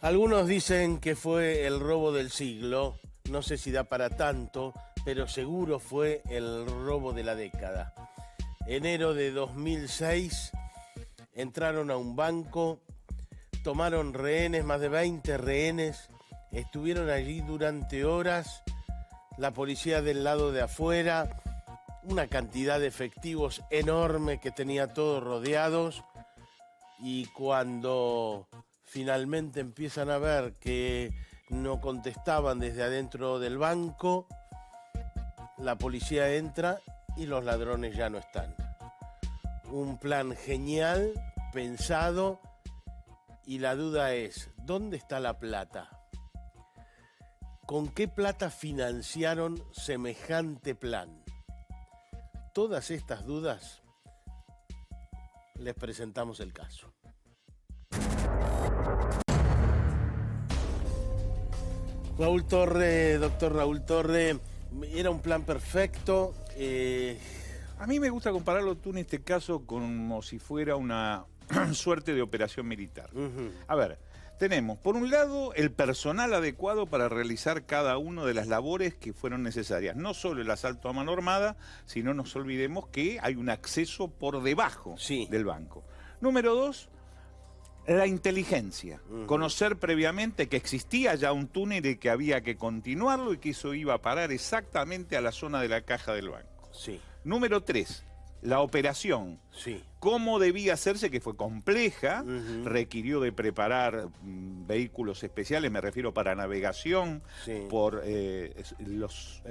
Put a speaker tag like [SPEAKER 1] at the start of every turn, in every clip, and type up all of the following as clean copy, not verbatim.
[SPEAKER 1] Algunos dicen que fue el robo del siglo, no sé si da para tanto, pero seguro fue el robo de la década. Enero de 2006, entraron a un banco, tomaron rehenes, más de 20 rehenes, estuvieron allí durante horas, la policía del lado de afuera, una cantidad de efectivos enorme que tenía todos rodeados, y cuando finalmente empiezan a ver que no contestaban desde adentro del banco, la policía entra y los ladrones ya no están. Un plan genial, pensado, y la duda es, ¿dónde está la plata? ¿Con qué plata financiaron semejante plan? Todas estas dudas, les presentamos el caso. Raúl Torre, doctor Raúl Torre, era un plan perfecto.
[SPEAKER 2] A mí me gusta compararlo tú en este caso como si fuera una suerte de operación militar. A ver, tenemos por un lado el personal adecuado para realizar cada una de las labores que fueron necesarias. No solo el asalto a mano armada, sino no nos olvidemos que hay un acceso por debajo del banco. Número dos, la inteligencia. Conocer previamente que existía ya un túnel y que había que continuarlo y que eso iba a parar exactamente a la zona de la caja del banco. Número 3, la operación. Cómo debía hacerse, que fue compleja, requirió de preparar vehículos especiales, me refiero para navegación, por los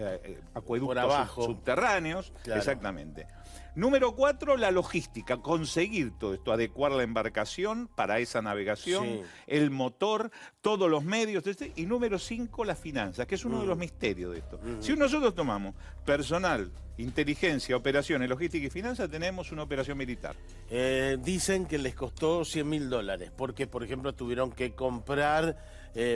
[SPEAKER 2] acueductos subterráneos. Exactamente. Número 4, la logística, conseguir todo esto, adecuar la embarcación para esa navegación, el motor, todos los medios. Y número 5, las finanzas, que es uno de los misterios de esto. Si nosotros tomamos personal, inteligencia, operaciones, logística y finanzas, tenemos una operación militar.
[SPEAKER 1] Dicen que les costó $100.000, porque, por ejemplo, tuvieron que comprar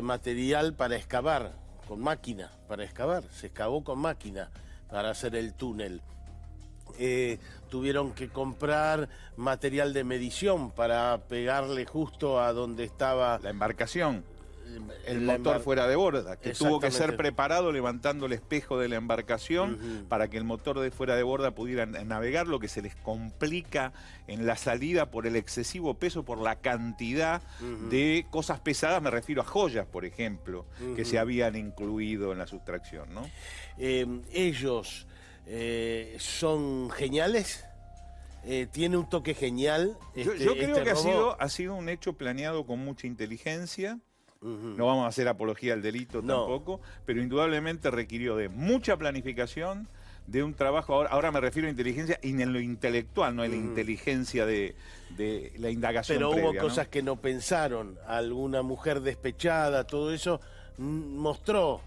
[SPEAKER 1] material para excavar, con máquina, para excavar. Se excavó con máquina para hacer el túnel. Tuvieron que comprar material de medición para pegarle justo a donde estaba
[SPEAKER 2] la embarcación. El motor fuera de borda, que tuvo que ser preparado levantando el espejo de la embarcación para que el motor de fuera de borda pudiera navegar, lo que se les complica en la salida por el excesivo peso, por la cantidad de cosas pesadas, me refiero a joyas, por ejemplo, que se habían incluido en la sustracción, ¿no?
[SPEAKER 1] Ellos son geniales. Tiene un toque genial.
[SPEAKER 2] Yo creo que ha sido un hecho planeado con mucha inteligencia. No vamos a hacer apología al delito tampoco, pero indudablemente requirió de mucha planificación, de un trabajo, ahora me refiero a inteligencia y en lo intelectual, no en la inteligencia de la indagación
[SPEAKER 1] pero
[SPEAKER 2] previa,
[SPEAKER 1] hubo cosas que no pensaron. Alguna mujer despechada, todo eso mostró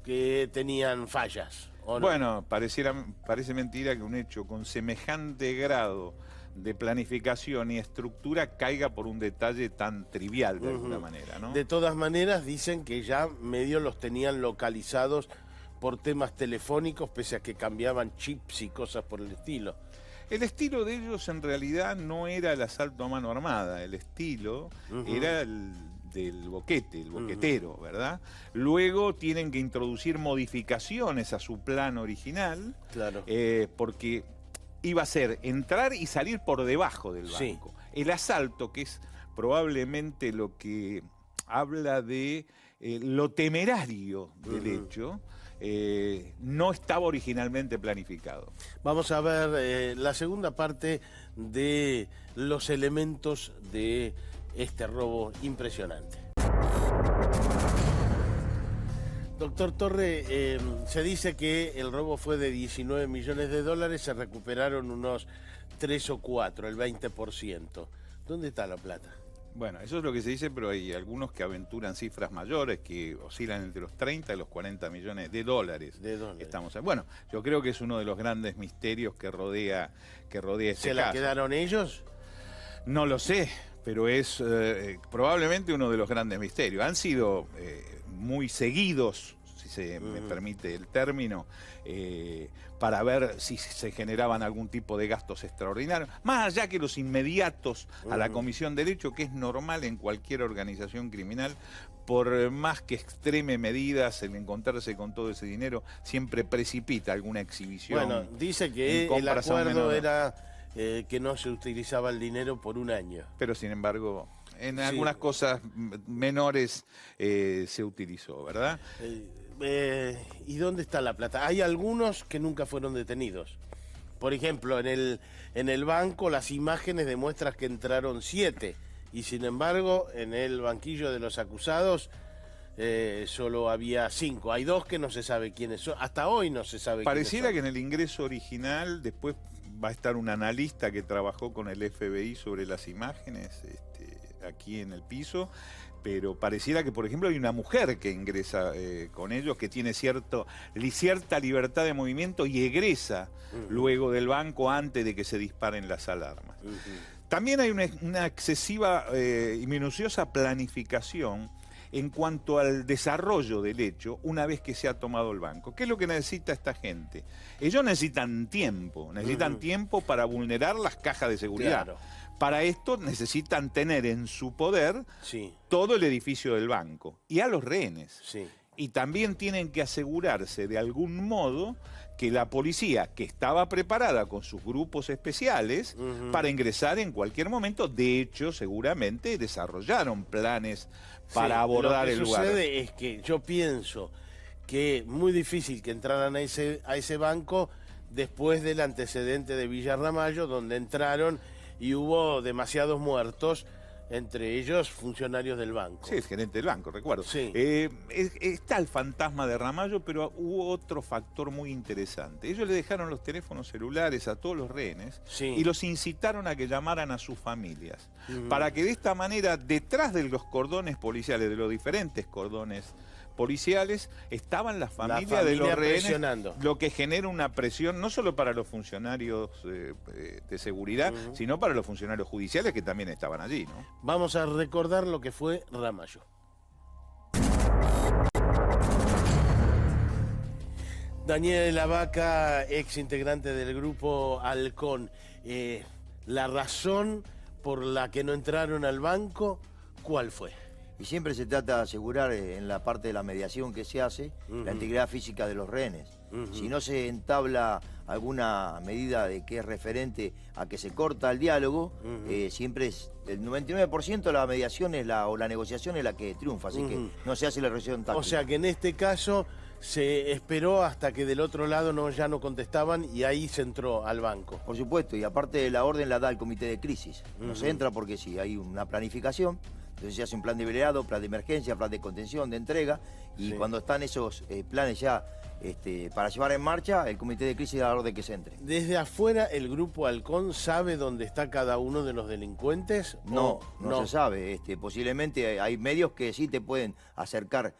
[SPEAKER 1] que tenían fallas. ¿O no?
[SPEAKER 2] Bueno, parece mentira que un hecho con semejante grado de planificación y estructura caiga por un detalle tan trivial de alguna manera, ¿no?
[SPEAKER 1] De todas maneras, dicen que ya medio los tenían localizados por temas telefónicos, pese a que cambiaban chips y cosas por el estilo.
[SPEAKER 2] El estilo de ellos en realidad no era el asalto a mano armada, el estilo era el del boquete, el boquetero, ¿verdad? Luego tienen que introducir modificaciones a su plan original, porque iba a ser entrar y salir por debajo del banco. El asalto, que es probablemente lo que habla de lo temerario del hecho, no estaba originalmente planificado.
[SPEAKER 1] Vamos a ver la segunda parte de los elementos de este robo impresionante. Doctor Torre, se dice que el robo fue de $19 millones, se recuperaron unos 3 o 4, el 20%. ¿Dónde está la plata?
[SPEAKER 2] Bueno, eso es lo que se dice, pero hay algunos que aventuran cifras mayores, que oscilan entre los 30 y los 40 millones de dólares. Bueno, yo creo que es uno de los grandes misterios que rodea este caso.
[SPEAKER 1] ¿Se la quedaron ellos?
[SPEAKER 2] No lo sé, pero es probablemente uno de los grandes misterios. Han sido muy seguidos, si me permite el término, para ver si se generaban algún tipo de gastos extraordinarios, más allá que los inmediatos a la comisión del hecho, que es normal en cualquier organización criminal. Por más que extreme medidas, el encontrarse con todo ese dinero siempre precipita alguna exhibición.
[SPEAKER 1] Bueno, dice que el acuerdo era que no se utilizaba el dinero por un año.
[SPEAKER 2] Pero sin embargo, en algunas cosas menores se utilizó, ¿verdad?
[SPEAKER 1] ¿Y dónde está la plata? Hay algunos que nunca fueron detenidos. Por ejemplo, en el banco las imágenes demuestran que entraron 7. Y sin embargo, en el banquillo de los acusados solo había 5. Hay 2 que no se sabe quiénes son. Hasta hoy no se sabe quiénes son.
[SPEAKER 2] Pareciera que en el ingreso original después va a estar un analista que trabajó con el FBI sobre las imágenes aquí en el piso. Pero pareciera que, por ejemplo, hay una mujer que ingresa con ellos, que tiene cierta libertad de movimiento y egresa luego del banco antes de que se disparen las alarmas. También hay una excesiva y minuciosa planificación en cuanto al desarrollo del hecho una vez que se ha tomado el banco. ¿Qué es lo que necesita esta gente? Ellos necesitan tiempo para vulnerar las cajas de seguridad.
[SPEAKER 1] Claro.
[SPEAKER 2] Para esto necesitan tener en su poder todo el edificio del banco y a los rehenes.
[SPEAKER 1] Sí.
[SPEAKER 2] Y también tienen que asegurarse de algún modo que la policía, que estaba preparada con sus grupos especiales para ingresar en cualquier momento, de hecho seguramente desarrollaron planes para abordar el lugar.
[SPEAKER 1] Lo que sucede es que yo pienso que es muy difícil que entraran a ese banco después del antecedente de Villa Ramallo, donde entraron y hubo demasiados muertos, entre ellos funcionarios del banco.
[SPEAKER 2] Sí, el gerente del banco, recuerdo.
[SPEAKER 1] Sí.
[SPEAKER 2] Está el fantasma de Ramallo, pero hubo otro factor muy interesante. Ellos le dejaron los teléfonos celulares a todos los rehenes y los incitaron a que llamaran a sus familias, para que de esta manera, detrás de los cordones policiales, de los diferentes cordones policiales, estaban las familias de los rehenes, lo que genera una presión no solo para los funcionarios de seguridad, sino para los funcionarios judiciales que también estaban allí, ¿no?
[SPEAKER 1] Vamos a recordar lo que fue Ramallo. Daniel de la Vaca, ex integrante del grupo Halcón. La razón por la que no entraron al banco, ¿cuál fue?
[SPEAKER 3] Y siempre se trata de asegurar en la parte de la mediación que se hace la integridad física de los rehenes. Si no se entabla alguna medida de que es referente a que se corta el diálogo, siempre es el 99% de la mediación o la negociación es la que triunfa, así que no se hace la resolución táctica.
[SPEAKER 1] O sea que en este caso se esperó hasta que del otro lado ya no contestaban y ahí se entró al banco.
[SPEAKER 3] Por supuesto, y aparte la orden la da el comité de crisis. No se entra porque sí, hay una planificación. Entonces se hace un plan de velerado, plan de emergencia, plan de contención, de entrega, y cuando están esos planes ya para llevar en marcha, el comité de crisis da la orden que se entre.
[SPEAKER 1] ¿Desde afuera el grupo Halcón sabe dónde está cada uno de los delincuentes?
[SPEAKER 3] No se sabe. Posiblemente hay medios que sí te pueden acercar,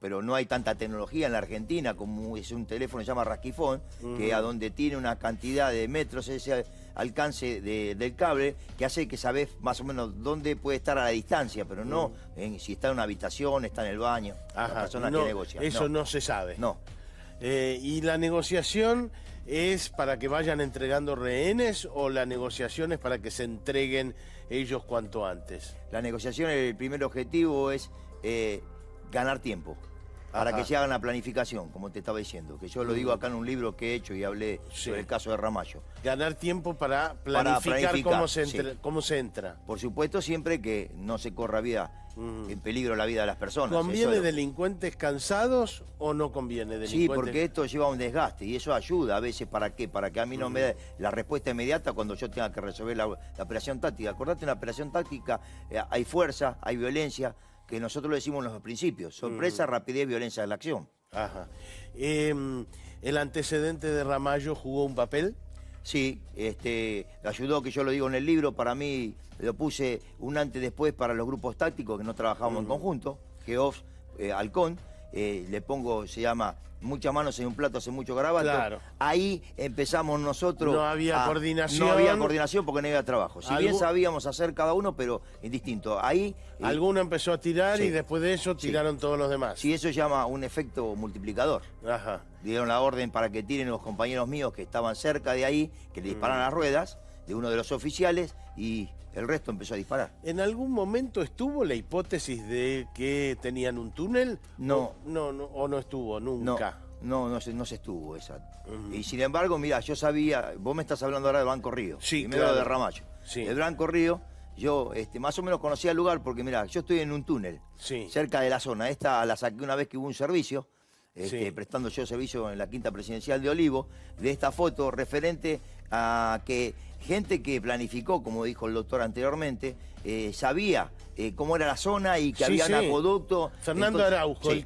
[SPEAKER 3] pero no hay tanta tecnología en la Argentina como es un teléfono que se llama Rasquifón, que a donde tiene una cantidad de metros ese alcance del cable que hace que sabés más o menos dónde puede estar a la distancia, pero no si está en una habitación, está en el baño.
[SPEAKER 1] Ajá,
[SPEAKER 3] la persona que negocia.
[SPEAKER 1] Eso no se sabe.
[SPEAKER 3] No.
[SPEAKER 1] ¿Y la negociación es para que vayan entregando rehenes o la negociación es para que se entreguen ellos cuanto antes?
[SPEAKER 3] La negociación, el primer objetivo es ganar tiempo. Para que se haga una planificación, como te estaba diciendo, que yo lo digo acá en un libro que he hecho y hablé sobre el caso de Ramallo.
[SPEAKER 1] Ganar tiempo para planificar cómo se entra.
[SPEAKER 3] Por supuesto, siempre que no se corra en peligro la vida de las personas.
[SPEAKER 1] ¿Conviene delincuentes cansados o no conviene delincuentes?
[SPEAKER 3] Sí, porque esto lleva a un desgaste y eso ayuda a veces. ¿Para qué? Para que a mí no me dé la respuesta inmediata cuando yo tenga que resolver la operación táctica. Acordate, en la operación táctica hay fuerza, hay violencia, que nosotros lo decimos en los principios: sorpresa, rapidez, violencia de la acción.
[SPEAKER 1] Ajá. ¿El antecedente de Ramallo jugó un papel?
[SPEAKER 3] Sí, ayudó, que yo lo digo en el libro. Para mí lo puse un antes y después para los grupos tácticos que no trabajábamos en conjunto, GEOFS, Halcón, le pongo, se llama Muchas manos en un plato hace mucho garabato.
[SPEAKER 1] Claro.
[SPEAKER 3] Ahí empezamos nosotros.
[SPEAKER 1] No había coordinación.
[SPEAKER 3] No había coordinación porque no había trabajo. Si bien
[SPEAKER 1] Algo-
[SPEAKER 3] sabíamos hacer cada uno, pero indistinto. Ahí.
[SPEAKER 1] Alguno empezó a tirar
[SPEAKER 3] Sí.
[SPEAKER 1] y después de eso
[SPEAKER 3] Sí.
[SPEAKER 1] tiraron todos los demás.
[SPEAKER 3] Sí, eso se llama un efecto multiplicador.
[SPEAKER 1] Ajá.
[SPEAKER 3] Dieron la orden para que tiren los compañeros míos que estaban cerca de ahí, que le disparan las ruedas de uno de los oficiales y el resto empezó a disparar.
[SPEAKER 1] ¿En algún momento estuvo la hipótesis de que tenían un túnel?
[SPEAKER 3] No.
[SPEAKER 1] ¿O no estuvo nunca?
[SPEAKER 3] No se estuvo esa. Y sin embargo, mira, yo sabía, vos me estás hablando ahora del Banco Río.
[SPEAKER 1] Sí,
[SPEAKER 3] primero
[SPEAKER 1] claro.
[SPEAKER 3] de Ramallo.
[SPEAKER 1] Sí.
[SPEAKER 3] El Banco Río, yo más o menos conocía el lugar porque, mira, yo estoy en un túnel,
[SPEAKER 1] Sí.
[SPEAKER 3] cerca de la zona. Esta la saqué una vez que hubo un servicio,
[SPEAKER 1] Sí.
[SPEAKER 3] prestando yo servicio en la Quinta Presidencial de Olivo, de esta foto referente a que gente que planificó, como dijo el doctor anteriormente, sabía cómo era la zona y que
[SPEAKER 1] Sí,
[SPEAKER 3] había
[SPEAKER 1] sí.
[SPEAKER 3] un acueducto.
[SPEAKER 1] Fernando
[SPEAKER 3] Entonces,
[SPEAKER 1] Araujo,
[SPEAKER 3] sí.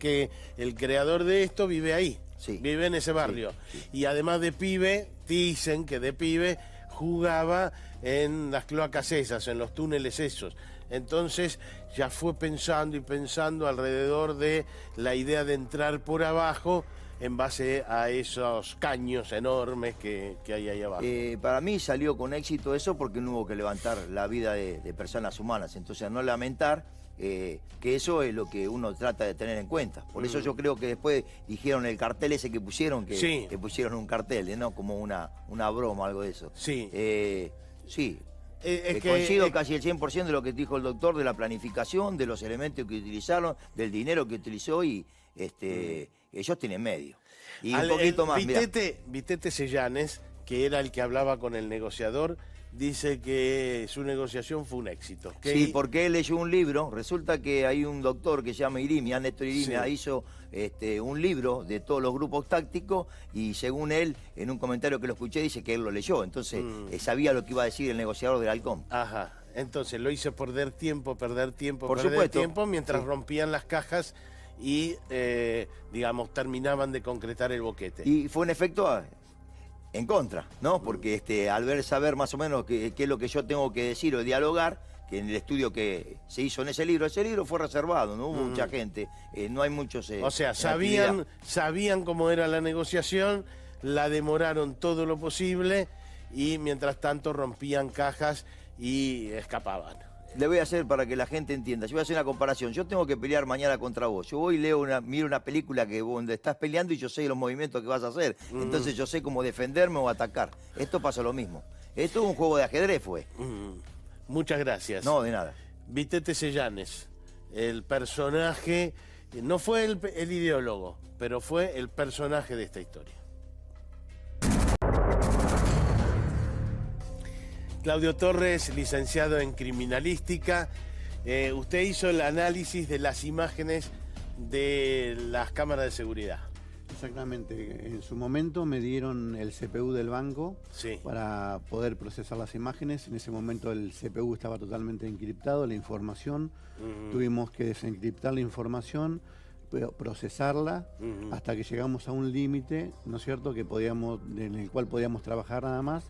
[SPEAKER 1] el creador de esto, vive ahí.
[SPEAKER 3] Sí.
[SPEAKER 1] Vive en ese barrio.
[SPEAKER 3] Sí, sí.
[SPEAKER 1] Y además de pibe, dicen que de pibe jugaba en las cloacas esas, en los túneles esos. Entonces ya fue pensando y pensando alrededor de la idea de entrar por abajo en base a esos caños enormes que hay ahí abajo.
[SPEAKER 3] Para mí salió con éxito eso porque no hubo que levantar la vida de personas humanas. Entonces, a no lamentar que eso es lo que uno trata de tener en cuenta. Por eso yo creo que después dijeron el cartel ese que pusieron,
[SPEAKER 1] Sí.
[SPEAKER 3] que pusieron un cartel, ¿no? Como una broma, algo de eso.
[SPEAKER 1] Sí.
[SPEAKER 3] Sí.
[SPEAKER 1] Es que,
[SPEAKER 3] Coincido casi el 100% de lo que dijo el doctor, de la planificación, de los elementos que utilizaron, del dinero que utilizó y ellos tienen medio. Y un poquito más, mirá.
[SPEAKER 1] Vitete Sellanes, que era el que hablaba con el negociador, dice que su negociación fue un éxito.
[SPEAKER 3] Sí, porque él leyó un libro. Resulta que hay un doctor que se llama Irimia, Néstor Irimia,
[SPEAKER 1] Sí.
[SPEAKER 3] hizo un libro de todos los grupos tácticos y según él, en un comentario que lo escuché, dice que él lo leyó. Entonces, sabía lo que iba a decir el negociador del Halcón.
[SPEAKER 1] Ajá. Entonces lo hizo perder tiempo,
[SPEAKER 3] Por
[SPEAKER 1] perder
[SPEAKER 3] supuesto.
[SPEAKER 1] tiempo, mientras
[SPEAKER 3] Sí.
[SPEAKER 1] rompían las cajas y, digamos, terminaban de concretar el boquete.
[SPEAKER 3] Y fue un efecto en contra, ¿no? Porque al saber más o menos qué es lo que yo tengo que decir o dialogar, que en el estudio que se hizo en ese libro fue reservado, no hubo mucha gente, no hay muchos...
[SPEAKER 1] O sea,
[SPEAKER 3] en
[SPEAKER 1] sabían cómo era la negociación, la demoraron todo lo posible y mientras tanto rompían cajas y escapaban.
[SPEAKER 3] Le voy a hacer para que la gente entienda. Yo voy a hacer una comparación. Yo tengo que pelear mañana contra vos. Yo voy y miro una película donde estás peleando y yo sé los movimientos que vas a hacer. Entonces yo sé cómo defenderme o atacar. Esto pasa lo mismo. Esto es un juego de ajedrez, fue.
[SPEAKER 1] Muchas gracias.
[SPEAKER 3] No, de nada.
[SPEAKER 1] Vitete Sellanes, el personaje, no fue el ideólogo, pero fue el personaje de esta historia. Claudio Torres, licenciado en criminalística. Usted hizo el análisis de las imágenes de las cámaras de seguridad.
[SPEAKER 4] Exactamente. En su momento me dieron el CPU del banco
[SPEAKER 1] Sí.
[SPEAKER 4] para poder procesar las imágenes. En ese momento el CPU estaba totalmente encriptado, la información. Tuvimos que desencriptar la información, procesarla, hasta que llegamos a un límite, ¿no es cierto?, en el cual podíamos trabajar nada más.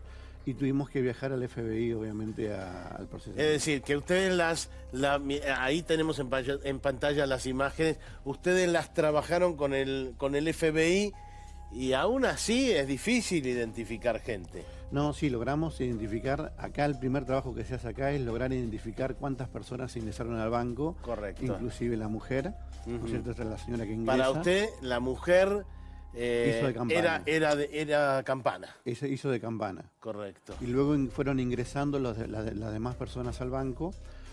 [SPEAKER 4] Y tuvimos que viajar al FBI, obviamente, al procesamiento.
[SPEAKER 1] Es decir, que ustedes ahí tenemos en pantalla las imágenes, ustedes las trabajaron con el FBI y aún así es difícil identificar gente.
[SPEAKER 4] No, sí, logramos identificar, acá el primer trabajo que se hace acá es lograr identificar cuántas personas ingresaron al banco.
[SPEAKER 1] Correcto.
[SPEAKER 4] Inclusive la mujer, ¿no es cierto? Esta es la señora que ingresa.
[SPEAKER 1] Para usted, la mujer
[SPEAKER 4] Hizo de campana.
[SPEAKER 1] era campana.
[SPEAKER 4] Ese hizo de campana.
[SPEAKER 1] Correcto.
[SPEAKER 4] Y luego fueron ingresando las demás personas al banco,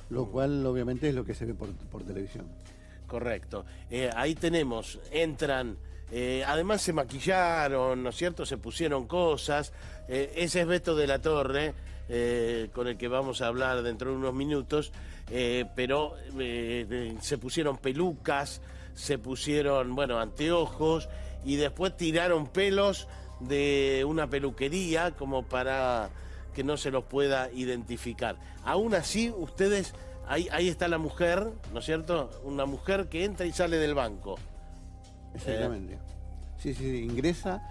[SPEAKER 4] lo cual obviamente es lo que se ve por televisión.
[SPEAKER 1] Correcto. Ahí tenemos, entran, además se maquillaron, ¿no es cierto? Se pusieron cosas. Ese es Beto de la Torre, con el que vamos a hablar dentro de unos minutos, pero se pusieron pelucas, se pusieron, bueno, anteojos y después tiraron pelos de una peluquería como para que no se los pueda identificar. Aún así, ustedes... Ahí está la mujer, ¿no es cierto? Una mujer que entra y sale del banco.
[SPEAKER 4] Exactamente. Sí, ingresa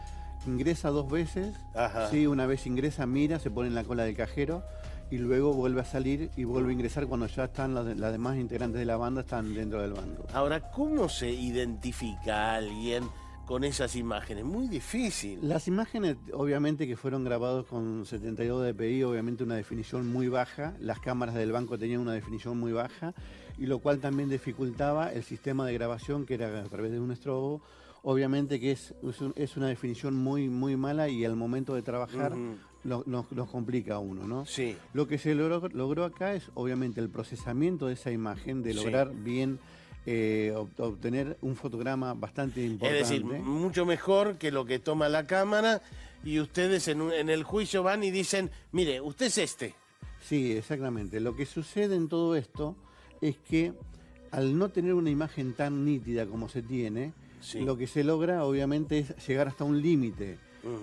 [SPEAKER 4] 2 veces.
[SPEAKER 1] Ajá.
[SPEAKER 4] Sí, una vez ingresa, mira, se pone en la cola del cajero y luego vuelve a salir y vuelve a ingresar cuando ya están las demás integrantes de la banda están dentro del banco.
[SPEAKER 1] Ahora, ¿cómo se identifica a alguien con esas imágenes? Muy difícil.
[SPEAKER 4] Las imágenes, obviamente, que fueron grabados con 72 dpi, obviamente una definición muy baja. Las cámaras del banco tenían una definición muy baja, y lo cual también dificultaba el sistema de grabación, que era a través de un estrobo. Obviamente que es una definición muy, muy mala, y al momento de trabajar nos complica a uno, ¿no?
[SPEAKER 1] Sí.
[SPEAKER 4] Lo que se logró acá es, obviamente, el procesamiento de esa imagen, de lograr bien obtener un fotograma bastante importante.
[SPEAKER 1] Es decir, mucho mejor que lo que toma la cámara, y ustedes en el juicio van y dicen, mire, usted es este.
[SPEAKER 4] Sí, exactamente. Lo que sucede en todo esto es que al no tener una imagen tan nítida como se tiene, lo que se logra obviamente es llegar hasta un límite,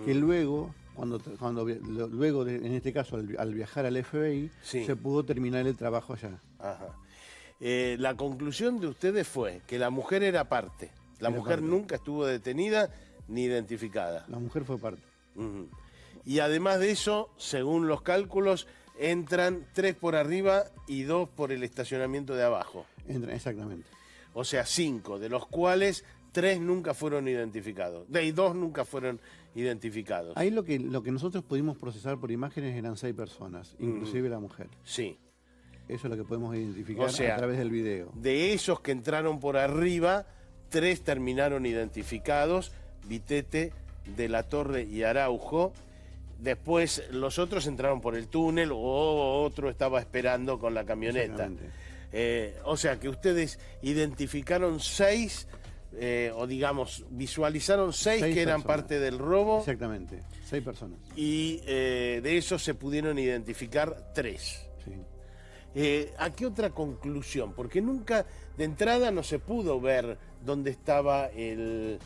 [SPEAKER 4] que luego, en este caso al viajar al FBI, se pudo terminar el trabajo allá.
[SPEAKER 1] Ajá. La conclusión de ustedes fue que la mujer era parte. La mujer nunca estuvo detenida ni identificada.
[SPEAKER 4] La mujer fue parte.
[SPEAKER 1] Y además de eso, según los cálculos, entran 3 por arriba y 2 por el estacionamiento de abajo.
[SPEAKER 4] Exactamente.
[SPEAKER 1] O sea, 5, de los cuales 3 nunca fueron identificados. Y 2 nunca fueron identificados.
[SPEAKER 4] Ahí lo que nosotros pudimos procesar por imágenes eran 6 personas, inclusive la mujer.
[SPEAKER 1] Sí.
[SPEAKER 4] Eso es lo que podemos identificar,
[SPEAKER 1] o sea,
[SPEAKER 4] a través del video.
[SPEAKER 1] De esos que entraron por arriba, 3 terminaron identificados: Vitete, De la Torre y Araujo. Después los otros entraron por el túnel, o otro estaba esperando con la camioneta. O sea que ustedes identificaron 6, o digamos, visualizaron 6 que eran parte del robo.
[SPEAKER 4] Exactamente, 6 personas.
[SPEAKER 1] Y de esos se pudieron identificar 3.
[SPEAKER 4] Sí.
[SPEAKER 1] ¿A qué otra conclusión? Porque nunca, de entrada, no se pudo ver dónde estaba el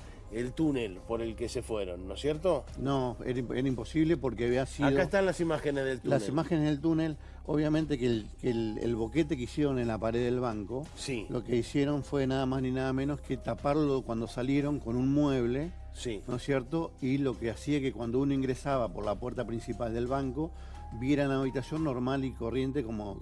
[SPEAKER 1] túnel por el que se fueron, ¿no es cierto?
[SPEAKER 4] No, era imposible, porque había sido...
[SPEAKER 1] Acá están las imágenes del túnel.
[SPEAKER 4] Las imágenes del túnel, obviamente que el boquete que hicieron en la pared del banco, lo que hicieron fue nada más ni nada menos que taparlo cuando salieron con un mueble, ¿no es cierto? Y lo que hacía que cuando uno ingresaba por la puerta principal del banco, viera la habitación normal y corriente, como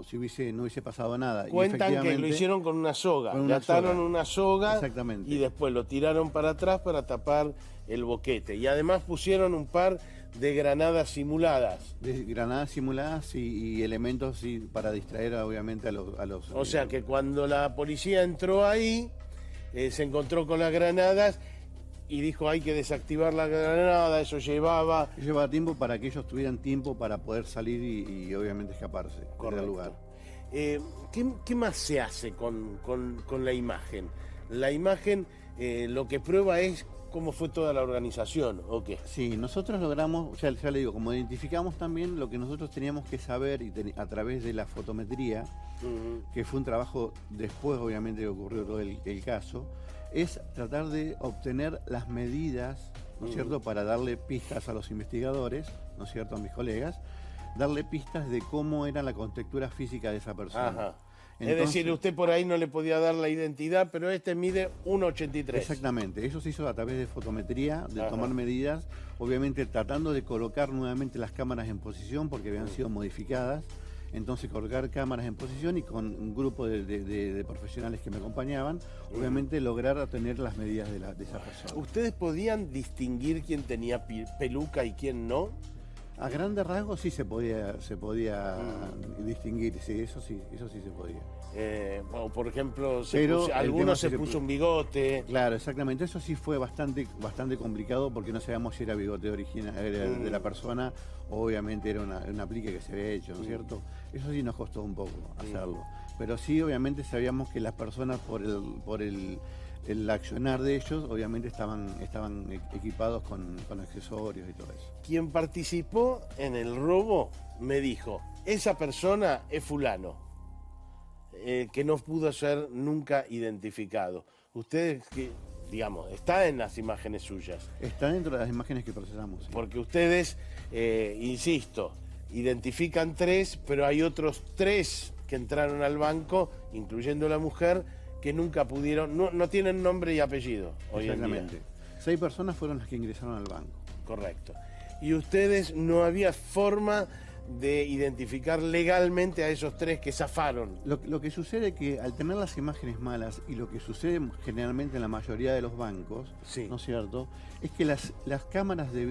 [SPEAKER 4] si no hubiese pasado nada.
[SPEAKER 1] Cuentan que lo hicieron con una soga, le ataron una soga y después lo tiraron para atrás para tapar el boquete. Y además pusieron un par de granadas simuladas.
[SPEAKER 4] De granadas simuladas y elementos para distraer obviamente a los...
[SPEAKER 1] O sea que cuando la policía entró ahí, se encontró con las granadas y dijo, hay que desactivar la granada. Eso llevaba
[SPEAKER 4] tiempo para que ellos tuvieran tiempo para poder salir y obviamente escaparse del lugar.
[SPEAKER 1] ¿Qué más se hace con la imagen? La imagen lo que prueba es cómo fue toda la organización, ¿o qué?
[SPEAKER 4] Sí, nosotros logramos, ya le digo, como identificamos también lo que nosotros teníamos que saber a través de la fotometría, que fue un trabajo después obviamente que ocurrió todo el caso, es tratar de obtener las medidas, ¿no es cierto?, para darle pistas a los investigadores, ¿no es cierto?, a mis colegas, darle pistas de cómo era la contextura física de esa persona.
[SPEAKER 1] Ajá. Entonces, es decir, usted por ahí no le podía dar la identidad, pero este mide 1,83.
[SPEAKER 4] Exactamente, eso se hizo a través de fotometría, de tomar medidas, obviamente tratando de colocar nuevamente las cámaras en posición porque habían sido modificadas. Entonces colocar cámaras en posición y con un grupo de profesionales que me acompañaban, obviamente lograr obtener las medidas de esa persona.
[SPEAKER 1] ¿Ustedes podían distinguir quién tenía peluca y quién no?
[SPEAKER 4] A grandes rasgos sí se podía distinguir, sí, eso sí se podía.
[SPEAKER 1] Por ejemplo, algunos se puso un bigote.
[SPEAKER 4] Claro, exactamente. Eso sí fue bastante complicado porque no sabíamos si era bigote original de la persona, o obviamente era una aplique que se había hecho, ¿no es cierto? Eso sí nos costó un poco hacerlo. Pero sí, obviamente sabíamos que las personas por el accionar de ellos, obviamente estaban equipados con accesorios y todo eso.
[SPEAKER 1] Quien participó en el robo me dijo, esa persona es fulano, que no pudo ser nunca identificado. Ustedes, digamos, está en las imágenes suyas.
[SPEAKER 4] Está dentro de las imágenes que procesamos. Sí.
[SPEAKER 1] Porque ustedes, insisto, identifican 3, pero hay otros 3 que entraron al banco, incluyendo la mujer, que nunca pudieron, no tienen nombre y apellido hoy en día.
[SPEAKER 4] 6 personas fueron las que ingresaron al banco.
[SPEAKER 1] Correcto. Y ustedes no había forma de identificar legalmente a esos 3 que zafaron.
[SPEAKER 4] Lo que sucede es que al tener las imágenes malas, y lo que sucede generalmente en la mayoría de los bancos,
[SPEAKER 1] Sí.
[SPEAKER 4] ¿no es cierto?, es que las cámaras de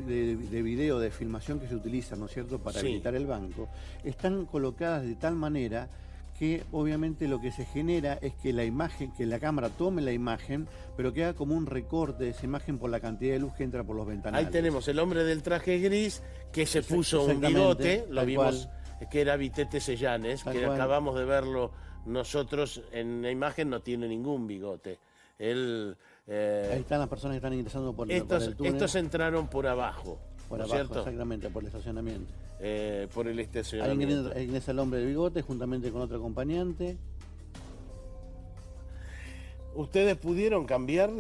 [SPEAKER 4] video, de filmación que se utilizan, ¿no es cierto?, para
[SPEAKER 1] Sí.
[SPEAKER 4] habilitar el banco, están colocadas de tal manera que obviamente lo que se genera es que la imagen, que la cámara tome la imagen, pero que haga como un recorte de esa imagen por la cantidad de luz que entra por los ventanales.
[SPEAKER 1] Ahí tenemos el hombre del traje gris que se puso un
[SPEAKER 4] Exactamente,
[SPEAKER 1] bigote, lo
[SPEAKER 4] tal
[SPEAKER 1] vimos, que era Vitete Sellanes,
[SPEAKER 4] Tal
[SPEAKER 1] que
[SPEAKER 4] cual.
[SPEAKER 1] acabamos de verlo nosotros en la imagen, no tiene ningún bigote. Él,
[SPEAKER 4] Ahí están las personas que están ingresando por el túnel.
[SPEAKER 1] estos entraron por abajo,
[SPEAKER 4] Por
[SPEAKER 1] ¿no es
[SPEAKER 4] abajo,
[SPEAKER 1] cierto?
[SPEAKER 4] exactamente, por el estacionamiento.
[SPEAKER 1] Por el
[SPEAKER 4] Ahí
[SPEAKER 1] estacionamiento.
[SPEAKER 4] ingresa el hombre de bigote juntamente con otro acompañante.
[SPEAKER 1] ¿Ustedes pudieron cambiar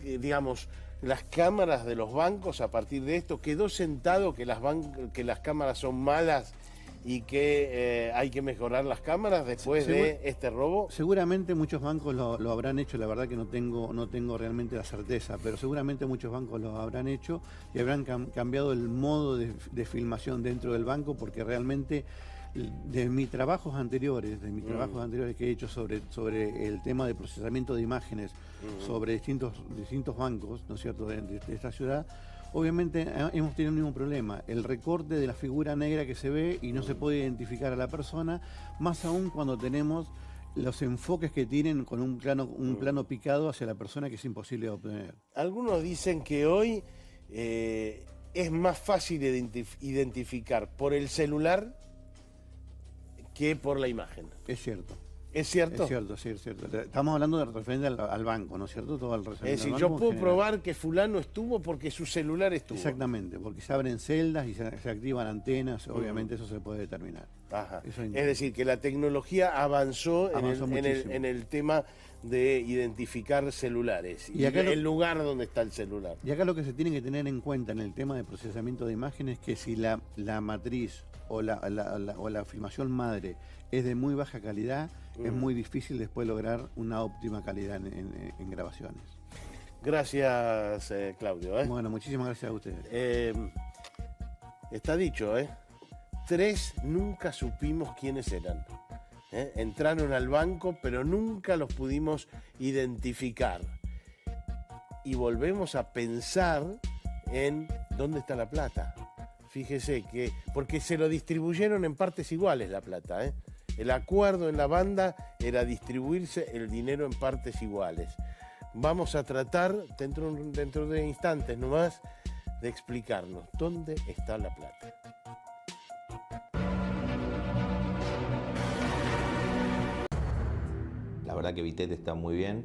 [SPEAKER 1] digamos, las cámaras de los bancos a partir de esto? ¿Quedó sentado que las cámaras son malas y que hay que mejorar las cámaras después de este robo?
[SPEAKER 4] Seguramente muchos bancos lo habrán hecho, la verdad que no tengo realmente la certeza, pero seguramente muchos bancos lo habrán hecho y habrán cambiado el modo de filmación dentro del banco, porque realmente de mis trabajos anteriores, que he hecho sobre el tema de procesamiento de imágenes, sobre distintos bancos, ¿no es cierto?, de esta ciudad, obviamente hemos tenido el mismo problema, el recorte de la figura negra que se ve y no se puede identificar a la persona, más aún cuando tenemos los enfoques que tienen con un plano picado hacia la persona, que es imposible de obtener.
[SPEAKER 1] Algunos dicen que hoy es más fácil identificar por el celular que por la imagen.
[SPEAKER 4] Es cierto.
[SPEAKER 1] ¿Es cierto?
[SPEAKER 4] Es cierto, sí, es cierto. Estamos hablando de referente al banco, ¿no es cierto? Todo el
[SPEAKER 1] Es
[SPEAKER 4] referente
[SPEAKER 1] decir,
[SPEAKER 4] al
[SPEAKER 1] yo
[SPEAKER 4] banco
[SPEAKER 1] puedo
[SPEAKER 4] en general.
[SPEAKER 1] probar que fulano estuvo porque su celular estuvo.
[SPEAKER 4] Exactamente, porque se abren celdas y se activan antenas, obviamente eso se puede determinar.
[SPEAKER 1] Ajá.
[SPEAKER 4] Eso
[SPEAKER 1] Es decir, que la tecnología avanzó
[SPEAKER 4] Avanzó muchísimo.
[SPEAKER 1] en el tema de identificar celulares y
[SPEAKER 4] acá
[SPEAKER 1] el lugar donde está el celular.
[SPEAKER 4] Y acá lo que se tiene que tener en cuenta en el tema de procesamiento de imágenes es que si la matriz o la filmación madre es de muy baja calidad, es muy difícil después lograr una óptima calidad en grabaciones.
[SPEAKER 1] Gracias, Claudio.
[SPEAKER 4] Bueno, muchísimas gracias a ustedes.
[SPEAKER 1] Está dicho, 3 nunca supimos quiénes eran. Entraron al banco, pero nunca los pudimos identificar. Y volvemos a pensar en dónde está la plata. Fíjese que, porque se lo distribuyeron en partes iguales la plata. El acuerdo en la banda era distribuirse el dinero en partes iguales. Vamos a tratar, dentro de instantes nomás, de explicarnos dónde está la plata.
[SPEAKER 5] La verdad que Vitete está muy bien,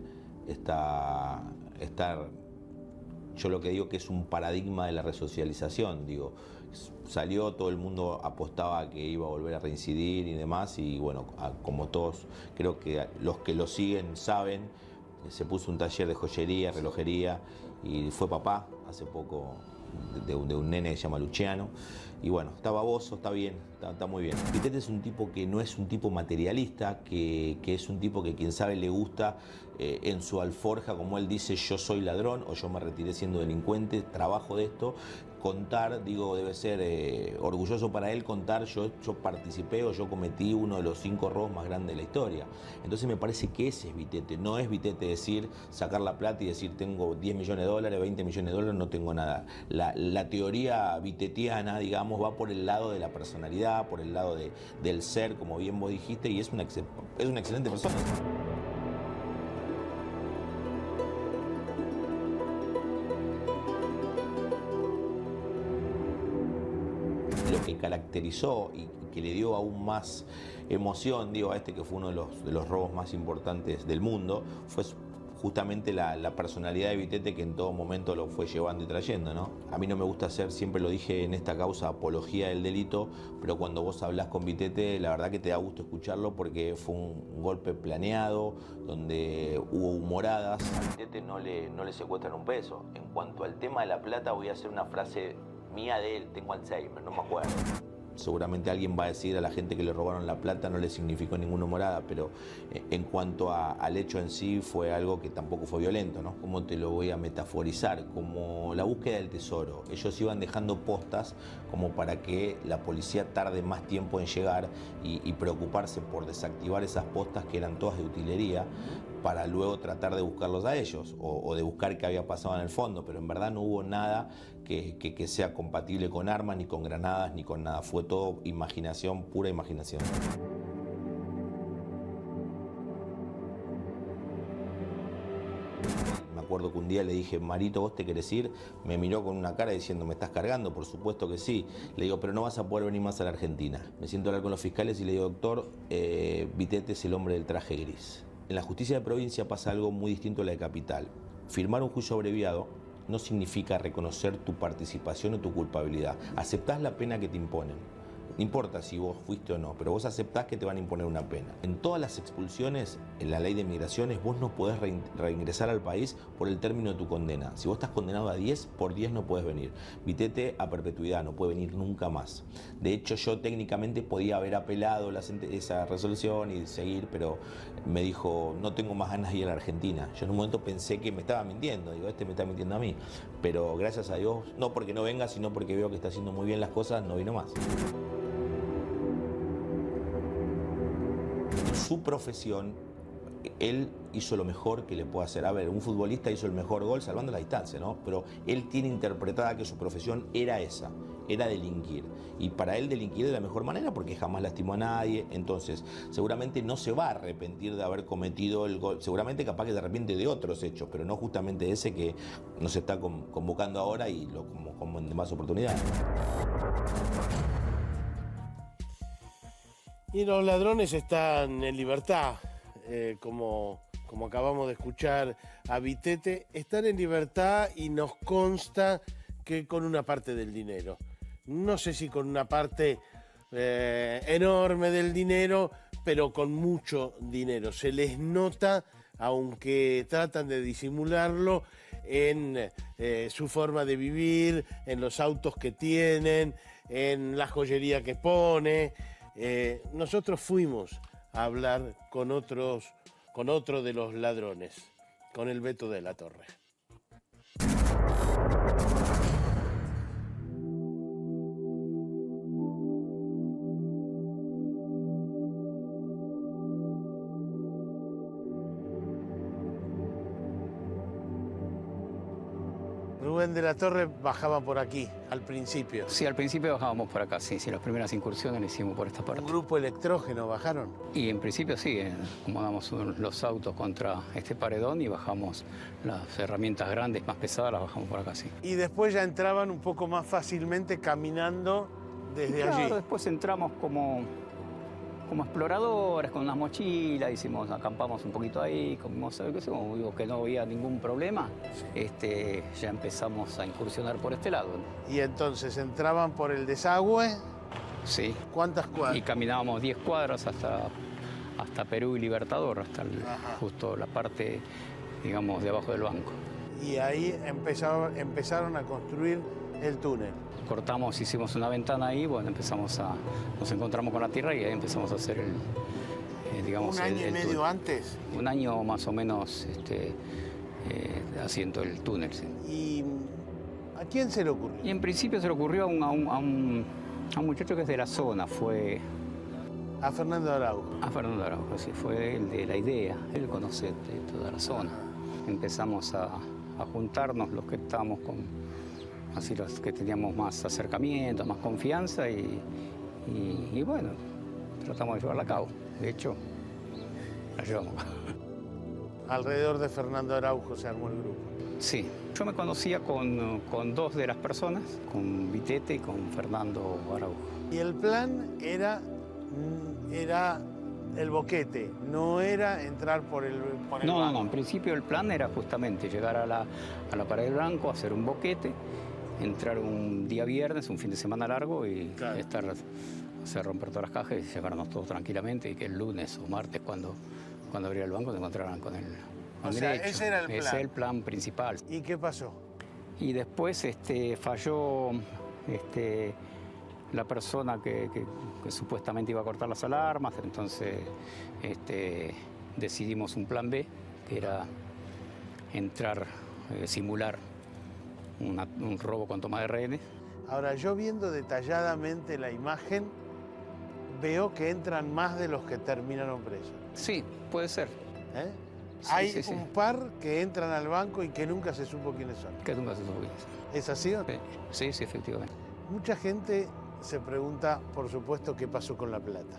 [SPEAKER 5] yo lo que digo que es un paradigma de la resocialización, digo, salió, todo el mundo apostaba que iba a volver a reincidir y demás, y bueno, como todos, creo que los que lo siguen saben, se puso un taller de joyería, relojería, y fue papá hace poco de un nene que se llama Luciano, y bueno, está baboso, está bien, está muy bien. Vitete es un tipo que no es un tipo materialista, que es un tipo que quien sabe le gusta en su alforja, como él dice, yo soy ladrón o yo me retiré siendo delincuente, trabajo de esto. Contar, digo, debe ser orgulloso para él contar, yo participé o yo cometí uno de los 5 robos más grandes de la historia. Entonces me parece que ese es Vitete, no es Vitete decir, sacar la plata y decir tengo 10 millones de dólares, 20 millones de dólares, no tengo nada. La teoría vitetiana, digamos, va por el lado de la personalidad, por el lado del ser, como bien vos dijiste, y es una excelente persona. Lo que caracterizó y que le dio aún más emoción, digo, a este que fue uno de los robos más importantes del mundo, fue justamente la personalidad de Vitete, que en todo momento lo fue llevando y trayendo, ¿no? A mí no me gusta hacer, siempre lo dije en esta causa, apología del delito, pero cuando vos hablás con Vitete, la verdad que te da gusto escucharlo porque fue un golpe planeado, donde hubo humoradas. A Vitete no le secuestran un peso. En cuanto al tema de la plata, voy a hacer una frase mía de él, tengo Alzheimer, no me acuerdo. seguramente alguien va a decir a la gente que le robaron la plata no le significó ninguna morada, pero en cuanto al hecho en sí fue algo que tampoco fue violento, ¿no? ¿Cómo te lo voy a metaforizar? Como la búsqueda del tesoro. Ellos iban dejando postas como para que la policía tarde más tiempo en llegar y preocuparse por desactivar esas postas que eran todas de utilería, para luego tratar de buscarlos a ellos o de buscar qué había pasado en el fondo, pero en verdad no hubo nada que sea compatible con armas, ni con granadas, ni con nada. Fue todo imaginación, pura imaginación. Me acuerdo que un día le dije, Marito, ¿vos te querés ir? Me miró con una cara diciendo, ¿me estás cargando? Por supuesto que sí. Le digo, pero no vas a poder venir más a la Argentina. Me siento a hablar con los fiscales y le digo, doctor, Vitete es el hombre del traje gris. En la justicia de provincia pasa algo muy distinto a la de capital. Firmar un juicio abreviado no significa reconocer tu participación o tu culpabilidad. Aceptás la pena que te imponen. No importa si vos fuiste o no, pero vos aceptás que te van a imponer una pena. En todas las expulsiones, en la ley de migraciones, vos no podés reingresar al país por el término de tu condena. Si vos estás condenado a 10, por 10 no podés venir. Vitete a perpetuidad, no puede venir nunca más. De hecho, yo técnicamente podía haber apelado esa resolución y seguir, pero me dijo, no tengo más ganas de ir a la Argentina. Yo en un momento pensé que me estaba mintiendo, digo, este me está mintiendo a mí. Pero gracias a Dios, no porque no venga, sino porque veo que está haciendo muy bien las cosas, no vino más. Su profesión, él hizo lo mejor que le puede hacer. A ver, un futbolista hizo el mejor gol salvando la distancia, ¿no? Pero él tiene interpretada que su profesión era esa, era delinquir. Y para él delinquir de la mejor manera porque jamás lastimó a nadie. Entonces, seguramente no se va a arrepentir de haber cometido el gol. Seguramente capaz que se arrepiente de otros hechos, pero no justamente ese que nos está convocando ahora y como en demás oportunidades.
[SPEAKER 1] Y los ladrones están en libertad, como acabamos de escuchar a Vitete, están en libertad y nos consta que con una parte del dinero. No sé si con una parte enorme del dinero, pero con mucho dinero. Se les nota, aunque tratan de disimularlo, en su forma de vivir, en los autos que tienen, en la joyería que pone. Nosotros fuimos a hablar con otro de los ladrones, con el Beto de la Torre. Rubén de la Torre bajaba por aquí, al principio.
[SPEAKER 6] Sí, al principio bajábamos por acá, sí, las primeras incursiones las hicimos por esta parte.
[SPEAKER 1] ¿Un grupo electrógeno bajaron?
[SPEAKER 6] Y en principio sí, acomodamos los autos contra este paredón y bajamos las herramientas grandes, más pesadas, las bajamos por acá, sí.
[SPEAKER 1] Y después ya entraban un poco más fácilmente caminando desde allí.
[SPEAKER 6] Claro, después entramos como exploradores con unas mochilas, acampamos un poquito ahí, comimos algo, como digo que no había ningún problema, ya empezamos a incursionar por este lado.
[SPEAKER 1] Y entonces entraban por el desagüe.
[SPEAKER 6] Sí.
[SPEAKER 1] ¿Cuántas cuadras?
[SPEAKER 6] Y caminábamos 10 cuadras hasta Perú y Libertador, hasta justo la parte, digamos, de abajo del banco.
[SPEAKER 1] Y ahí empezaron a construir el túnel.
[SPEAKER 6] Cortamos, hicimos una ventana ahí, bueno, nos encontramos con la tierra y ahí empezamos a hacer digamos...
[SPEAKER 1] ¿Un año y medio antes?
[SPEAKER 6] Un año más o menos haciendo el túnel, sí.
[SPEAKER 1] ¿Y a quién se le ocurrió?
[SPEAKER 6] Y en principio se le ocurrió a un muchacho que es de la zona, fue...
[SPEAKER 1] A Fernando Araujo.
[SPEAKER 6] A Fernando Araujo, sí, fue el de la idea, él conoce de toda la zona. Empezamos a juntarnos los que estábamos así los que teníamos más acercamiento, más confianza y bueno, tratamos de llevarla a cabo. De hecho, la llevamos.
[SPEAKER 1] Alrededor de Fernando Araujo se armó el grupo.
[SPEAKER 6] Sí, yo me conocía con dos de las personas, con Vitete y con Fernando Araujo.
[SPEAKER 1] Y el plan era el boquete, no era entrar por el banco.
[SPEAKER 6] No, en principio el plan era justamente llegar a la pared del banco, hacer un boquete, entrar un día viernes, un fin de semana largo y hacer romper todas las cajas y llevarnos todos tranquilamente y que el lunes o martes cuando abriera el banco se encontraran con el derecho.
[SPEAKER 1] Ese era el plan.
[SPEAKER 6] Ese es el plan principal.
[SPEAKER 1] ¿Y qué pasó?
[SPEAKER 6] Y después falló la persona que supuestamente iba a cortar las alarmas, entonces decidimos un plan B, que era entrar, simular un robo con toma de rehenes.
[SPEAKER 1] Ahora, yo viendo detalladamente la imagen, veo que entran más de los que terminaron presos.
[SPEAKER 6] Sí, puede ser.
[SPEAKER 1] ¿Eh?
[SPEAKER 6] Sí,
[SPEAKER 1] Hay
[SPEAKER 6] sí.
[SPEAKER 1] un par que entran al banco y que nunca se supo quiénes son.
[SPEAKER 6] Que nunca se supo quiénes son.
[SPEAKER 1] ¿Es así?
[SPEAKER 6] Sí, sí, efectivamente.
[SPEAKER 1] Mucha gente se pregunta, por supuesto, qué pasó con la plata.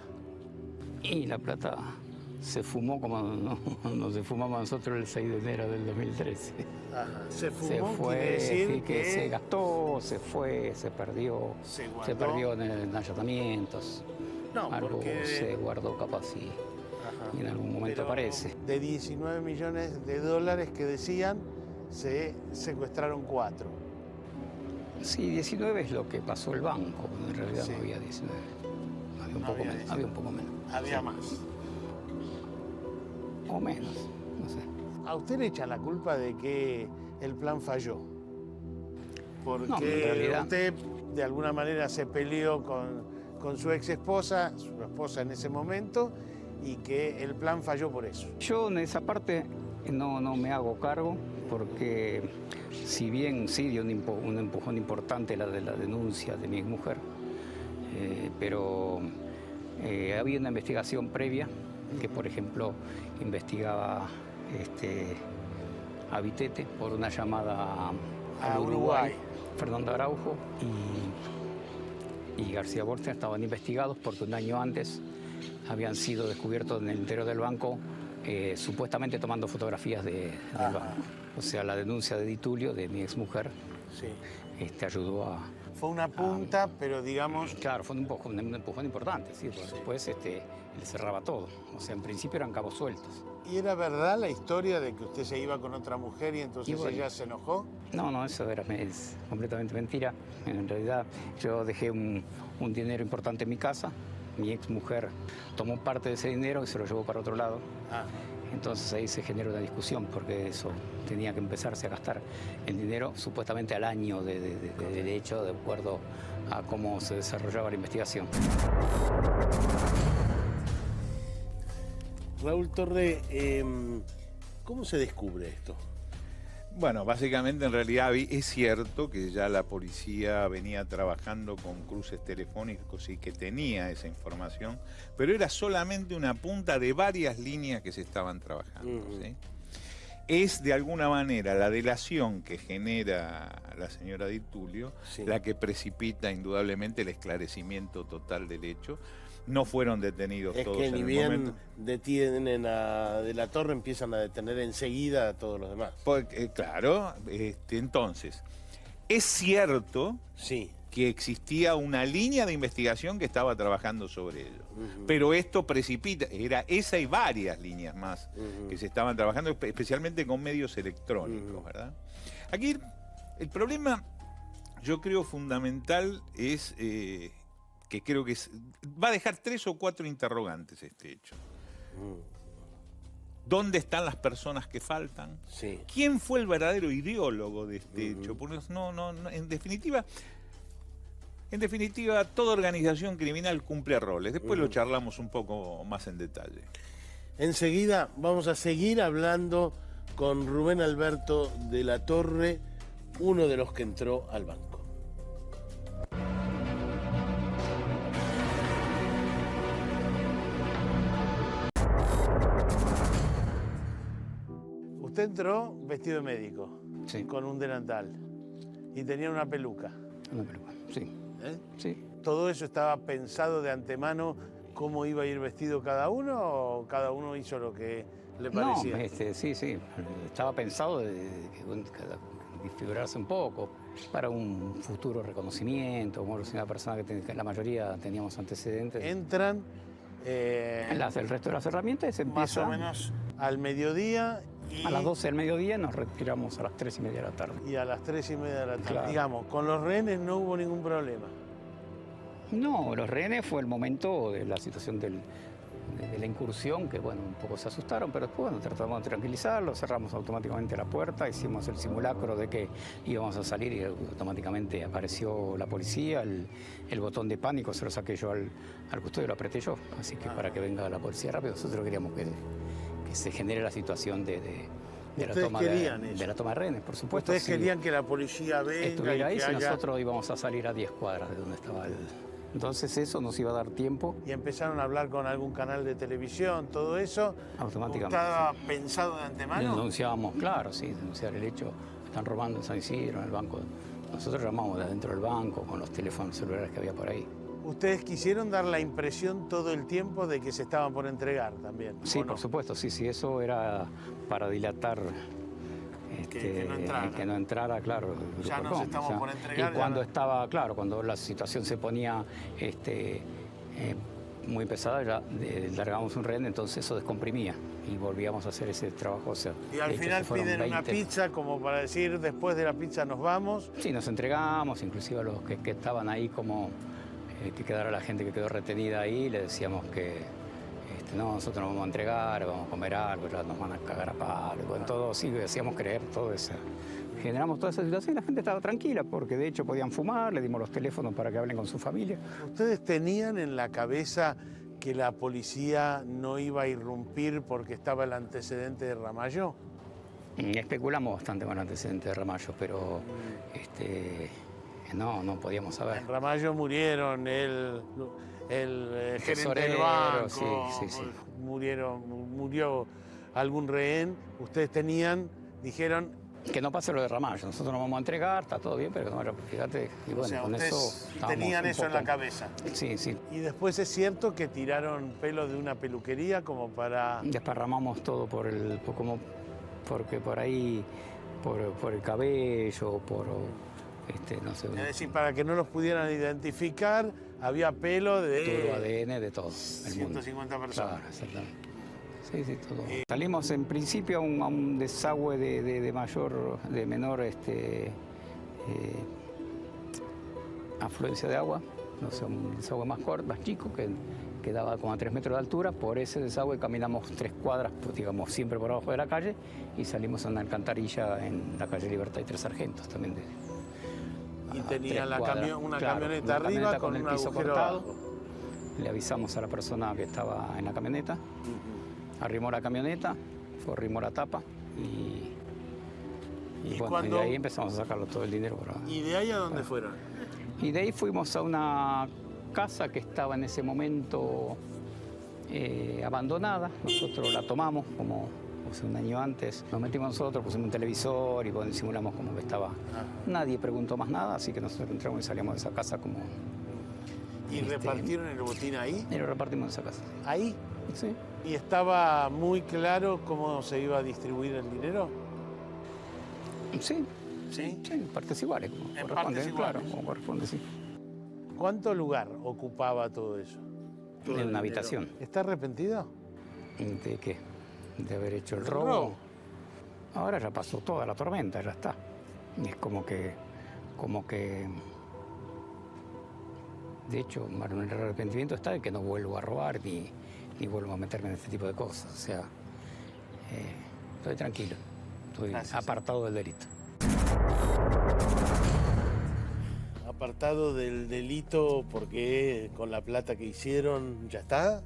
[SPEAKER 6] Y la plata se fumó como nos fumamos nosotros el 6 de enero del 2013.
[SPEAKER 1] Ajá. Se
[SPEAKER 6] Se
[SPEAKER 1] fumó,
[SPEAKER 6] fue,
[SPEAKER 1] quiere decir
[SPEAKER 6] sí, que se gastó, se fue, se perdió,
[SPEAKER 1] Se guardó.
[SPEAKER 6] se perdió en allanamientos.
[SPEAKER 1] No,
[SPEAKER 6] Algo
[SPEAKER 1] porque...
[SPEAKER 6] se guardó capaz y en algún momento
[SPEAKER 1] Pero
[SPEAKER 6] aparece.
[SPEAKER 1] de 19 millones de dólares que decían, se secuestraron 4.
[SPEAKER 6] Sí, 19 es lo que pasó el banco, en realidad
[SPEAKER 1] Sí.
[SPEAKER 6] no había 19. Había un
[SPEAKER 1] No
[SPEAKER 6] poco
[SPEAKER 1] había
[SPEAKER 6] menos,
[SPEAKER 1] 19.
[SPEAKER 6] había un poco menos.
[SPEAKER 1] Había más.
[SPEAKER 6] O menos, no sé.
[SPEAKER 1] ¿A usted le echan la culpa de que el plan falló? Porque
[SPEAKER 6] No, en realidad-
[SPEAKER 1] usted de alguna manera se peleó con su ex esposa, su esposa en ese momento, y que el plan falló por eso.
[SPEAKER 6] Yo en esa parte no me hago cargo porque si bien sí dio un empujón importante la de la denuncia de mi exmujer, pero había una investigación previa que, por ejemplo, investigaba a Vitete por una llamada
[SPEAKER 1] A
[SPEAKER 6] al
[SPEAKER 1] Uruguay.
[SPEAKER 6] Fernando Araujo y García Borges estaban investigados porque un año antes habían sido descubiertos en el interior del banco supuestamente tomando fotografías del banco. O sea, la denuncia de Di Tulio, de mi exmujer,
[SPEAKER 1] Sí.
[SPEAKER 6] ayudó a...
[SPEAKER 1] Fue una punta, pero digamos,
[SPEAKER 6] Claro, fue un empujón importante, sí, porque después le cerraba todo. O sea, en principio eran cabos sueltos.
[SPEAKER 1] ¿y era verdad la historia de que usted se iba con otra mujer y entonces
[SPEAKER 6] Y bueno.
[SPEAKER 1] ella se enojó?
[SPEAKER 6] No, eso es completamente mentira. En realidad yo dejé un dinero importante en mi casa. Mi ex mujer tomó parte de ese dinero y se lo llevó para otro lado.
[SPEAKER 1] Ah,
[SPEAKER 6] Entonces ahí se generó una discusión porque eso tenía que empezarse a gastar el dinero supuestamente al año de hecho, de acuerdo a cómo se desarrollaba la investigación.
[SPEAKER 1] Raúl Torre, ¿cómo se descubre esto?
[SPEAKER 2] Bueno, básicamente en realidad es cierto que ya la policía venía trabajando con cruces telefónicos y que tenía esa información, pero era solamente una punta de varias líneas que se estaban trabajando. ¿Sí? Es de alguna manera la delación que genera la señora Di Tulio
[SPEAKER 1] Sí.
[SPEAKER 2] la que precipita indudablemente el esclarecimiento total del hecho. No fueron detenidos
[SPEAKER 1] Es
[SPEAKER 2] todos
[SPEAKER 1] que
[SPEAKER 2] en
[SPEAKER 1] ni
[SPEAKER 2] el
[SPEAKER 1] bien
[SPEAKER 2] momento.
[SPEAKER 1] detienen a De la Torre, empiezan a detener enseguida a todos los demás.
[SPEAKER 2] Claro, entonces, es cierto
[SPEAKER 1] Sí.
[SPEAKER 2] que existía una línea de investigación que estaba trabajando sobre ello. Pero esto precipita, era esa y varias líneas más que se estaban trabajando, especialmente con medios electrónicos, ¿verdad? Aquí el problema, yo creo, fundamental es que creo que va a dejar 3 o 4 interrogantes este hecho. ¿Dónde están las personas que faltan?
[SPEAKER 1] Sí.
[SPEAKER 2] ¿Quién fue el verdadero ideólogo de este hecho? Porque en definitiva, toda organización criminal cumple roles. Después lo charlamos un poco más en detalle.
[SPEAKER 1] Enseguida vamos a seguir hablando con Rubén Alberto De la Torre, uno de los que entró al banco. Usted entró vestido de médico,
[SPEAKER 6] Sí,
[SPEAKER 1] con un delantal, y tenía una peluca.
[SPEAKER 6] una peluca, sí,
[SPEAKER 1] ¿Eh?
[SPEAKER 6] sí.
[SPEAKER 1] ¿Todo eso estaba pensado de antemano cómo iba a ir vestido cada uno o cada uno hizo lo que le parecía?
[SPEAKER 6] No, sí, estaba pensado de disfigurarse un poco para un futuro reconocimiento, como si una persona que la mayoría teníamos antecedentes.
[SPEAKER 1] Entran
[SPEAKER 6] El resto de las herramientas se
[SPEAKER 1] más o
[SPEAKER 6] empieza
[SPEAKER 1] menos al mediodía y
[SPEAKER 6] a las 12 del mediodía, nos retiramos a las 3:30 de la tarde.
[SPEAKER 1] y a las 3:30 de la tarde.
[SPEAKER 6] Claro.
[SPEAKER 1] Digamos, con los rehenes no hubo ningún problema.
[SPEAKER 6] No, los rehenes fue el momento de la situación del de la incursión, que bueno, un poco se asustaron, pero después bueno, tratamos de tranquilizarlos, cerramos automáticamente la puerta, hicimos el simulacro de que íbamos a salir y automáticamente apareció la policía, el botón de pánico se lo saqué yo al custodio, lo apreté yo, así que para que venga la policía rápido, nosotros queríamos que se genere la situación de la toma de rehenes, por supuesto.
[SPEAKER 1] Ustedes querían que la policía venga
[SPEAKER 6] estuviera ahí,
[SPEAKER 1] y que
[SPEAKER 6] si
[SPEAKER 1] haya...
[SPEAKER 6] nosotros íbamos a salir a 10 cuadras de donde estaba el... Entonces eso nos iba a dar tiempo.
[SPEAKER 1] Y empezaron a hablar con algún canal de televisión, todo eso.
[SPEAKER 6] Automáticamente.
[SPEAKER 1] ¿Estaba pensado de antemano?
[SPEAKER 6] Denunciábamos, claro, sí, denunciar el hecho. Están robando en San Isidro, en el banco. Nosotros llamamos de adentro del banco con los teléfonos celulares que había por ahí.
[SPEAKER 1] ¿Ustedes quisieron dar la impresión todo el tiempo de que se estaban por entregar también?
[SPEAKER 6] Sí,
[SPEAKER 1] ¿o no?
[SPEAKER 6] por supuesto, sí, eso era para dilatar que no entrara, claro. El
[SPEAKER 1] Ya
[SPEAKER 6] grupo
[SPEAKER 1] nos estamos por entregar.
[SPEAKER 6] Y cuando estaba, claro, cuando la situación se ponía muy pesada, ya largábamos un rehén, entonces eso descomprimía y volvíamos a hacer ese trabajo. O sea,
[SPEAKER 1] Y al final piden una pizza como para decir, después de la pizza nos vamos.
[SPEAKER 6] Sí, nos entregamos, inclusive a los que estaban ahí como que quedara la gente que quedó retenida ahí, le decíamos que no, nosotros nos vamos a entregar, vamos a comer algo, ya nos van a cagar a palo, con todo, sí, hacíamos creer todo eso. Generamos toda esa situación y la gente estaba tranquila porque de hecho podían fumar, le dimos los teléfonos para que hablen con su familia.
[SPEAKER 1] ¿Ustedes tenían en la cabeza que la policía no iba a irrumpir porque estaba el antecedente de Ramallo?
[SPEAKER 6] Especulamos bastante con el antecedente de Ramallo, pero no podíamos saber.
[SPEAKER 1] En Ramallo murieron el gerente del banco,
[SPEAKER 6] sí.
[SPEAKER 1] murió algún rehén. Ustedes dijeron...
[SPEAKER 6] Que no pase lo de Ramallo, nosotros nos vamos a entregar, está todo bien, pero que no vaya, fíjate. Y bueno,
[SPEAKER 1] o sea,
[SPEAKER 6] con
[SPEAKER 1] ustedes
[SPEAKER 6] eso
[SPEAKER 1] tenían eso en la cabeza.
[SPEAKER 6] Sí, sí.
[SPEAKER 1] Y después es cierto que tiraron pelo de una peluquería como para...
[SPEAKER 6] Desparramamos todo porque por ahí, por el cabello, no sé.
[SPEAKER 1] Es decir, para que no los pudieran identificar, había pelo de...
[SPEAKER 6] Todo ADN de todo.
[SPEAKER 1] 150 personas.
[SPEAKER 6] Claro, exactamente. Sí, todo. Salimos en principio a un desagüe de menor afluencia de agua, no sé, un desagüe más corto, más chico, que daba como a 3 metros de altura. Por ese desagüe caminamos 3 cuadras, pues, digamos, siempre por abajo de la calle, y salimos a una alcantarilla en la calle Libertad y 3 Sargentos también.
[SPEAKER 1] Y tenía una camioneta arriba con un
[SPEAKER 6] piso
[SPEAKER 1] agujero
[SPEAKER 6] cortado.
[SPEAKER 1] abajo.
[SPEAKER 6] Le avisamos a la persona que estaba en la camioneta. Arrimó la camioneta, arrimó la tapa y bueno, y de ahí empezamos a sacarlo todo el dinero.
[SPEAKER 1] ¿Y de ahí a dónde fueron?
[SPEAKER 6] Y de ahí fuimos a una casa que estaba en ese momento abandonada. Nosotros la tomamos como un año antes. Nos metimos nosotros, pusimos un televisor y bueno, simulamos como que estaba. Nadie preguntó más nada, así que nosotros entramos y salimos de esa casa como...
[SPEAKER 1] ¿Y repartieron el botín ahí?
[SPEAKER 6] Y lo repartimos en esa casa.
[SPEAKER 1] ¿Ahí?
[SPEAKER 6] Sí.
[SPEAKER 1] ¿Y estaba muy claro cómo se iba a distribuir el dinero?
[SPEAKER 6] Sí.
[SPEAKER 1] ¿Sí?
[SPEAKER 6] Sí, en partes iguales, como
[SPEAKER 1] En
[SPEAKER 6] corresponde,
[SPEAKER 1] partes iguales.
[SPEAKER 6] claro, como corresponde, sí.
[SPEAKER 1] ¿Cuánto lugar ocupaba todo eso?
[SPEAKER 6] En una habitación.
[SPEAKER 1] ¿Está arrepentido?
[SPEAKER 6] ¿De qué? De haber hecho el
[SPEAKER 1] ¿El
[SPEAKER 6] robo.
[SPEAKER 1] robo?
[SPEAKER 6] Ahora ya pasó toda la tormenta, ya está. Y es como que... De hecho, el arrepentimiento está de que no vuelvo a robar ni vuelvo a meterme en este tipo de cosas. O sea, estoy tranquilo, estoy apartado del delito.
[SPEAKER 1] Apartado del delito porque con la plata que hicieron, ¿ya está?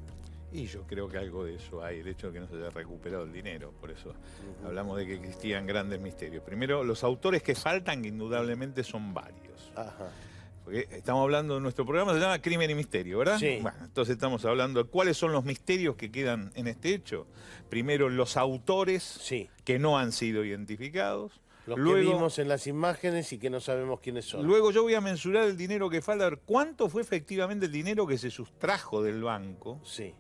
[SPEAKER 2] Y yo creo que algo de eso hay, el hecho de que no se haya recuperado el dinero, por eso hablamos de que existían grandes misterios. Primero, los autores que faltan, que indudablemente son varios.
[SPEAKER 1] Ajá.
[SPEAKER 2] Porque estamos hablando de nuestro programa, se llama Crimen y Misterio, ¿verdad?
[SPEAKER 1] Sí.
[SPEAKER 2] Bueno, entonces estamos hablando de cuáles son los misterios que quedan en este hecho. Primero, los autores
[SPEAKER 1] Sí.
[SPEAKER 2] que no han sido identificados.
[SPEAKER 1] Los que vimos en las imágenes y que no sabemos quiénes son.
[SPEAKER 2] Luego yo voy a mensurar el dinero que falta, a ver cuánto fue efectivamente el dinero que se sustrajo del banco.
[SPEAKER 1] Sí,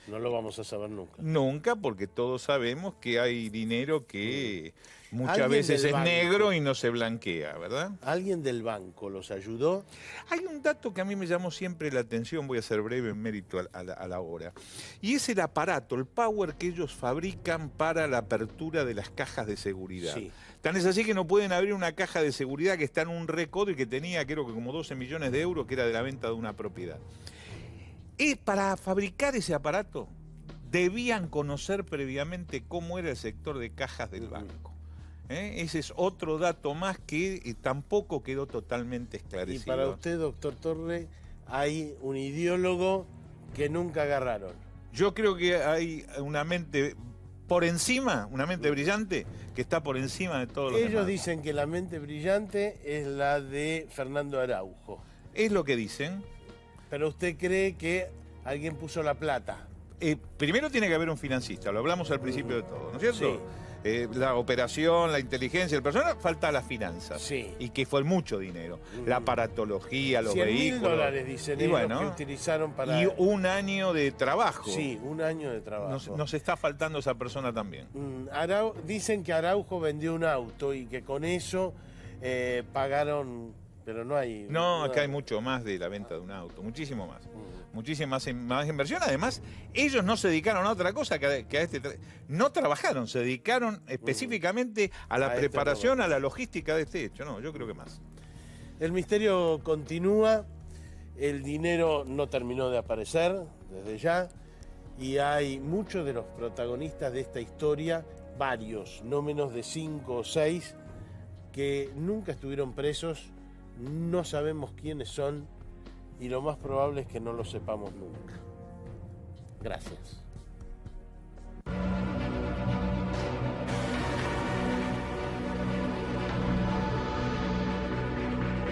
[SPEAKER 1] no lo vamos a saber nunca.
[SPEAKER 2] Nunca, porque todos sabemos que hay dinero que muchas
[SPEAKER 1] ¿Alguien
[SPEAKER 2] veces
[SPEAKER 1] del
[SPEAKER 2] es
[SPEAKER 1] banco?
[SPEAKER 2] negro y no se blanquea, ¿verdad?
[SPEAKER 1] ¿Alguien del banco los ayudó?
[SPEAKER 2] Hay un dato que a mí me llamó siempre la atención, voy a ser breve en mérito a la hora, y es el aparato, el power que ellos fabrican para la apertura de las cajas de seguridad.
[SPEAKER 1] Sí.
[SPEAKER 2] Tan es así que no pueden abrir una caja de seguridad que está en un récord y que tenía creo que como 12 millones de euros, que era de la venta de una propiedad. Para fabricar ese aparato debían conocer previamente cómo era el sector de cajas del banco. Ese es otro dato más que tampoco quedó totalmente esclarecido.
[SPEAKER 1] Y para usted, doctor Torre, hay un ideólogo que nunca agarraron.
[SPEAKER 2] Yo creo que hay una mente por encima, una mente brillante, que está por encima de todos los demás.
[SPEAKER 1] Ellos dicen que la mente brillante es la de Fernando Araujo.
[SPEAKER 2] Es lo que dicen.
[SPEAKER 1] Pero usted cree que alguien puso la plata.
[SPEAKER 2] Primero tiene que haber un financista, lo hablamos al principio de todo, ¿no es cierto?
[SPEAKER 1] Sí.
[SPEAKER 2] La operación, la inteligencia, el personal, falta las finanzas.
[SPEAKER 1] Sí.
[SPEAKER 2] Y que fue mucho dinero. La aparatología, los
[SPEAKER 1] $100.000
[SPEAKER 2] vehículos.
[SPEAKER 1] dicen
[SPEAKER 2] Y
[SPEAKER 1] ellos
[SPEAKER 2] bueno,
[SPEAKER 1] que utilizaron para...
[SPEAKER 2] y un año de trabajo.
[SPEAKER 1] Sí, un año de trabajo.
[SPEAKER 2] Nos está faltando esa persona también.
[SPEAKER 1] Dicen que Araujo vendió un auto y que con eso pagaron, pero no hay...
[SPEAKER 2] No, acá hay mucho más de la venta de un auto, muchísimo más. Muchísima más inversión. Además, ellos no se dedicaron a otra cosa que a este... No trabajaron, se dedicaron específicamente a la preparación, a la logística de este hecho. No, yo creo que más.
[SPEAKER 1] El misterio continúa, el dinero no terminó de aparecer desde ya, y hay muchos de los protagonistas de esta historia, varios, no menos de 5 o 6, que nunca estuvieron presos, no sabemos quiénes son, y lo más probable es que no lo sepamos nunca. Gracias.